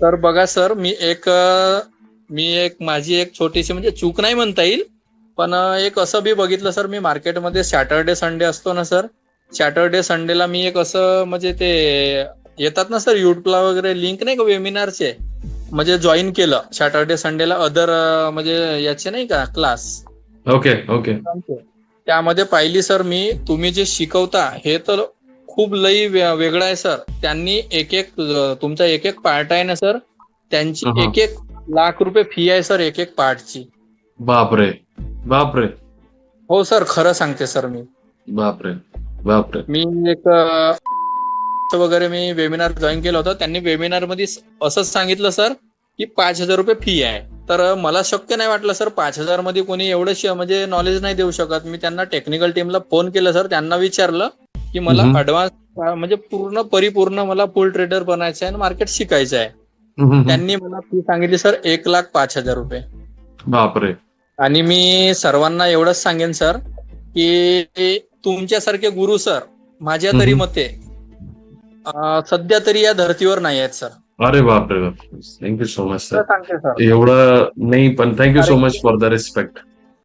तर बघा सर, मी एक माझी एक छोटीशी म्हणजे चूक नाही म्हणता येईल, पण एक असं बी बघितलं सर, मी मार्केटमध्ये सॅटर्डे संडे असतो ना सर, सॅटर्डे संडेला मी एक असं म्हणजे ते येतात ना सर युट्यूबला वगैरे लिंक नाही का वेबिनारचे, म्हणजे जॉईन केलं सॅटर्डे संडेला अदर म्हणजे याचे नाही का क्लास. Okay okay. त्यामध्ये पाहिली सर मी, तुम्ही जे शिकवता हे तर खूप लई वेगळं आहे सर. त्यांनी एक एक तुमचा एक एक पार्ट आहे ना सर, त्यांची हा. एक एक लाख रुपये फी आहे सर एक एक पार्टची. बापरे बापरे हो सर, खरं सांगते सर. बापरे बापरे. मी एक वगैरे मी वेबिनार जॉईन केलं होतं. त्यांनी वेबिनार मध्ये असंच सांगितलं सर की 5,000 रुपये फी आहे. तर मला शक्य नाही वाटलं सर 5,000 मध्ये कोणी एवढं म्हणजे नॉलेज नाही देऊ शकत. मी त्यांना टेक्निकल टीमला फोन केला सर, त्यांना विचारलं की मला हम्म, ऍडव्हान्स म्हणजे पूर्ण परिपूर्ण मला फुल ट्रेडर बनायचं आहे आणि मार्केट शिकायचं आहे. हम्म. त्यांनी मला फी सांगितली सर 1,05,000 रुपये. बापरे. आणि मी सर्वांना एवढंच सांगेन सर की तुमच्यासारखे गुरु सर माझ्या तरी हम्म. मते सध्या तरी या धर्तीवर नाही आहेत सर. अरे बापरे बापरे. थँक्यू सो मच खरं सर. सांगते सर. एवढं नाही पण थँक्यू सो कारण मच फॉर द रिस्पेक्ट.